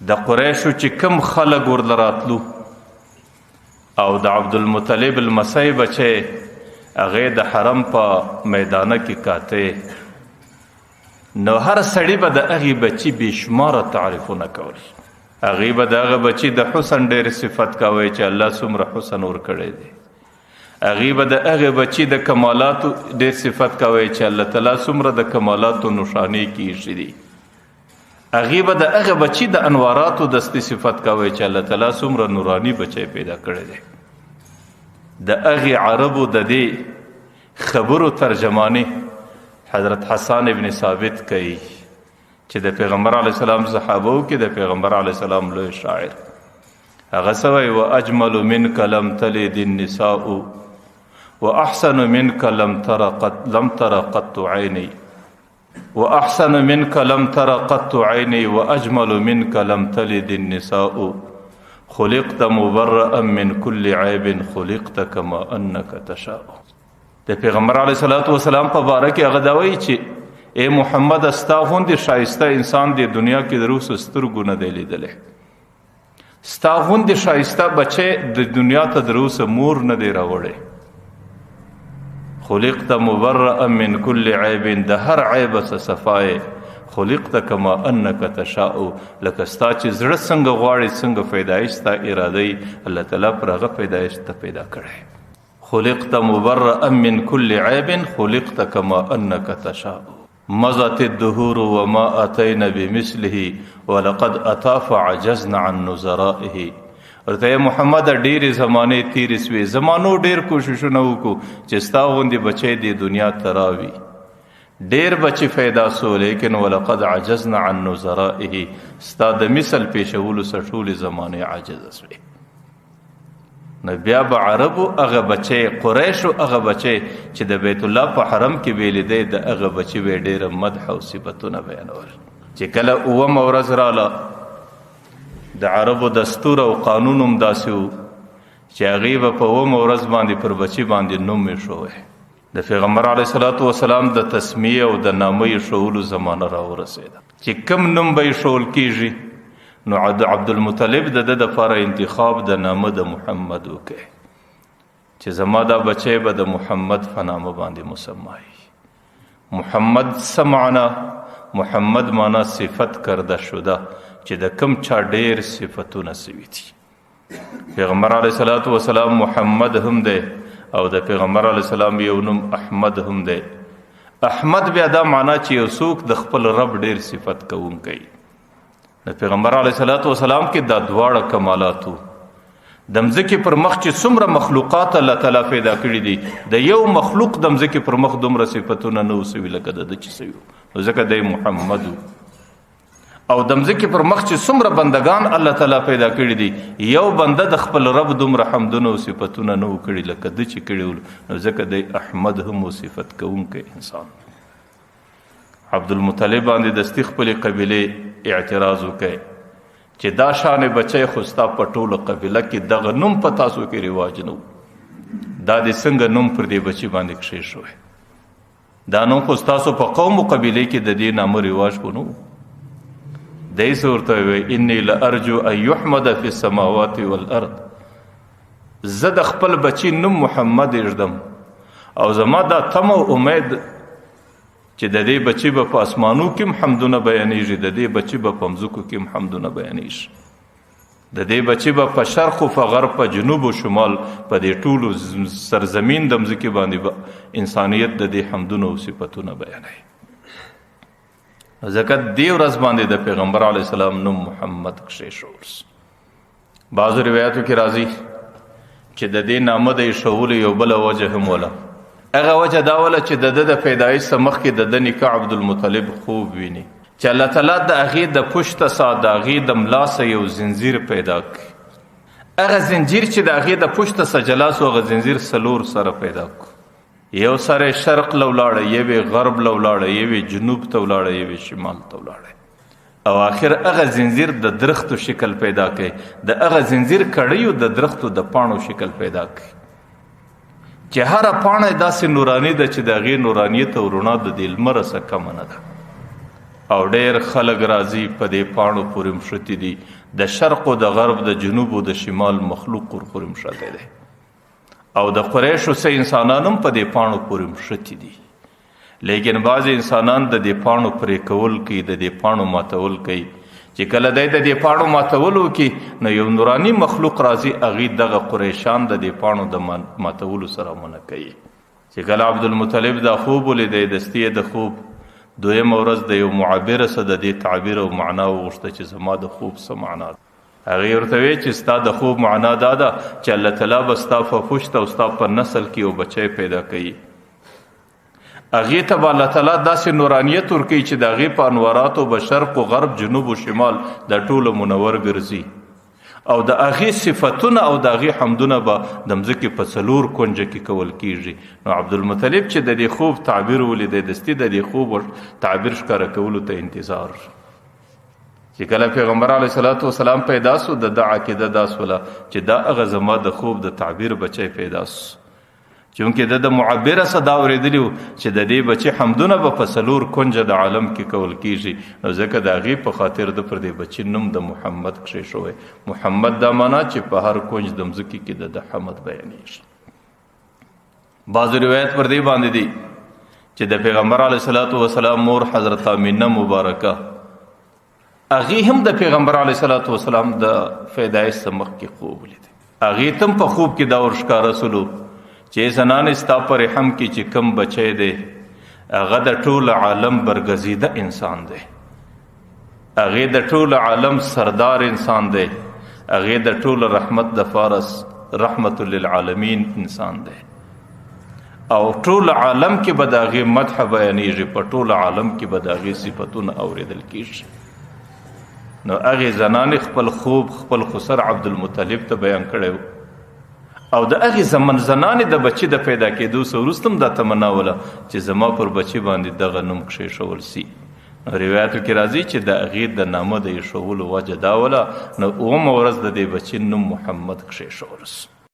د قریشو چې کم خلق ورله راتلو او د عبدالمطلب المسی بچی هغې د حرم په میدانه کې کاته، نو هر سړي به د هغې بچي بېشماره تعریفونه کول. هغې به د هغه بچي د حسن ډېر صفت کوی چې الله څومره حسن ورکړی دی. هغې به د هغې بچي د کمالاتو ډېر صفت کوی چې الله تعالی څومره د کمالاتو نښانې کیږي دي. هغې به د هغه بچي د انواراتو دستي صفت کوی چې الله تعالی څومره نوراني بچی پیدا کړی دی. د هغې عربو د دې خبرو ترجمانې حضرت حسان ابن ثابت کوي چې د پیغمبر علیه السلام صحابو کې د پیغمبر علیه السلام لوی شاعر هغه سوی و اجمل منک لم تلد النساء واحسن منک لم تر قط عینی واحسن منک لم تر قط عینی واجمل منک لم تلد النساء خلقت مبرئا من كل عیب خلقت كما انك تشاء. د پیغمبر علیه السلام په باره کې هغه دا وایي چې ای محمد ستا غوندې ښایسته انسان د دنیا کې د روح سترګو نه دی لیدلی، ستا غوندې ښایسته بچی د دنیا ته د روح مور نه دی راوړی. خلقت مبرئا من كل عیب، د هر عیب څه صفای. خلقت کما انک تشاء، لکه ستا چې زړه څنګه غواړي څنګه پیدایش ستا اراده یي الله تعالی پر هغه پیدایش ته پیدا کړی. خلقت مبرئا من كل عیب خلقت کما انک تشاء. مضت الدهور وما اتینا بمثله ولقد اتا فعجزنا عن نظرائه. ورته محمد ډېرې زمانې تیرې سوې، زمانو ډېر کوششونه وکړو چې ستا غوندې بچی دې دنیا ته راوي، ډېر بچی پیدا سو، لیکن ولقد عجزنا عن نظرائه، ستا د مثل پیشولو څخه ټولې زمانې عاجزه سوې. نو بیا به عربو هغه بچی قریشو هغه بچی چې د بیت الله په حرم کې ویلیدی د هغه بچی به ډېره مدح او صفتونه بیانول. چې کله اوومه ورځ راله د عربو دستور او قانون هم داسې و چې هغې به په اوومه ورځ باندې پر بچي باندې نوم ایښوی. د پیغمبر علیه الصلاة والسلام د تسمیه او د نامه ایښولو زمانه راورسېده چې کم نوم به ایښول کېږي، نو عبدالمطلب د ده دپاره انتخاب د نامه د محمد وکړي چې زما دا بچی به د محمد په نامه باندې مسمایي. محمد څه معنا؟ محمد معنا صفت کرده شده، چې د کم چا ډېر صفتونه سوي دي. پیغمبر علیه الصلاة والسلام محمد هم دی او د پیغمبر علیه السلام یو نوم احمد هم دی. احمد بیا دا معنا چې یو څوک د خپل رب ډېر صفت کوونکی. د پیغمبر علیه الصلاة والسلام کې دا دواړه کمالاتو. د مځکې پر مخ چې څومره مخلوقات الله تعالی پیدا کړي دي، د یو مخلوق د مځکې پر مخ دومره صفتونه نه وسوي لکه د ده چې سوي، نو ځکه دی محمد و. او د مځکې پر مخ چې څومره بندگان الله تعالی پیدا کړي دي، یو بنده د خپل رب دومره حمدونه او صفتونه نه و کړي لکه ده چې کړي ول، نو ځکه دی احمد هم و صفت کوونکی انسان. عبدالمطلب باندې دستي خپلې قبیلې اعتراض وکړي چې دا شان بچی خو ستا په ټوله قبیله کې دغه نوم په تاسو کې رواج نه و، دا دې څنګه نوم پر دې بچي باندې کښېښوی؟ دا نوم خو ستاسو په قوم و قبیلې کې د دې نامه رواج خو نه و. دی څه ورته ووایي انی لارجو ان یحمد فی السماوات والارض، زه د خپل بچي نوم محمد ایږدم او زما دا تمه او امید چې د دې بچي به په اسمانو کې هم حمدونه بیانېږي، د دې بچي به په مځکو کې هم حمدونه بیانېږي، د دې بچي به په شرق و په غرب په جنوب و شمال په دې ټولو سرزمین د مځکې باندې به انسانیت د دې حمدونه او صفتونه بیانوي. ځکه دې ورځ باندې د پیغمبر علیه السلام نوم محمد کښېښول. بعضو روایاتو کې راځي چې د دې نامه د ایښولو یو بله وجه هم وله. هغه وجه دا وله چې د ده د پیدایش څخه مخکې د ده نیکه عبدالمطلب خوب ویني چې الله تعالی د هغې د پشته سا د هغې د ملا سه یو زنځیر پیدا کړي. هغه زنځیر چې د هغې د پشته سه جلا سو، هغه زنځیر 4 سره پیدا کړو. یو سره شرق له ولاړه، یوې غرب له ولاړه، یوې جنوب ته ولاړه، یوې شمال ته ولاړه، او آخر هغه زنځیر د درختو شکل پیدا کړي. د هغه زنځیر کړیو د درختو د پاڼو شکل پیدا کړي چې هره پاڼه داسې نوراني ده چې د هغې نورانیت او رڼا د دې لمره څخه کمه نه ده. او ډېر خلک راځي په دې پاڼو پورې مښتي دي، د شرق او د غرب، د جنوب او د شمال مخلوق پورې مښتی دی، او د قریشو څه انسانان هم په دې پاڼو پورې مښتي دي. لیکن بعضې انسانان د دې پاڼو پرې کول کوي، د دې پاڼو ماتول کوي. چې کله دی د دې پاڼو ماتولو کې نو یو نوراني مخلوق راځي، هغې دغه قریشان د دې پاڼو د ماتولو سره منع کوي. چې کله عبدالمطلب دا خوب ولیدی، دستي د خوب دویمه ورځ د یو معبره څه د دې تعبیر او معنا وغوښته چې زما د خوب څه معنا ده. هغې ورته ویې چې ستا د خوب معنا دا ده چې الله تعالی به ستا په پشت او ستا په نسل کې یو بچی پیدا کوي. هغې ته به الله تعالی داسې نورانیت ورکوي چې د هغې په انواراتو به شرق و غرب، جنوب و شمال دا ټوله منور ګرځي، او د هغې صفتونه او د هغې حمدونه به د مځکې په 4 کونجه کې کول کیږي. نو عبدالمطلب چې د دې خوب تعبیر ولیدی، دستي د دې خوب تعبیر ښکاره کولو ته انتظار. چې کله پیغمبر علیه صلات وسلام پیدا سو، د ده عقیده دا سوله چې دا هغه زما د خوب د تعبیر بچی پیدا سو، چونکې د معبره څه دا اورېدلي وو چې د دې بچي حمدونه به په 4 کونجه د عالم کې کول کیږي. نو ځکه د هغې په خاطر د پر دې بچي نوم د محمد کښې شوی. محمد دا معنا چې په هر کونج د مځکې کې د حمد بیانېږي. بعضو روایت پر دې باندې دي چې د پیغمبر علیه صلات وسلام مور حضرت آمینه مبارکه، هغې هم د پیغمبر علیه صلات وسلام د پیدایش څخه مخکې خوب ولیدی. هغې ته هم په خوب کې دا ورښکاره سولو چې زنانې ستا په رحم کې چې کم بچی دی، هغه د ټول عالم برګزیده انسان دی، هغې د ټول عالم سردار انسان دی، هغې د ټول رحمت د فارس رحمت للعالمین انسان دی، او ټول عالم کې به د هغې مدح بیانېږي، په ټول عالم کې به د هغې صفتونه اورېدل کېږي. نو هغې زنانې خپل خوب خپل خسر عبدالمطلب ته بیان کړی و، او د هغې زنانې د بچي د پیدا کېدو څه وروسته هم دا تمنا وله چې زما پر بچي باندې دغه نوم کښېښول سي. روایاتو کې راځي چې د هغې د نامه د ایښولو وجه دا وله، نو 9مه ورځ د دې بچي نوم محمد کښېښول سو.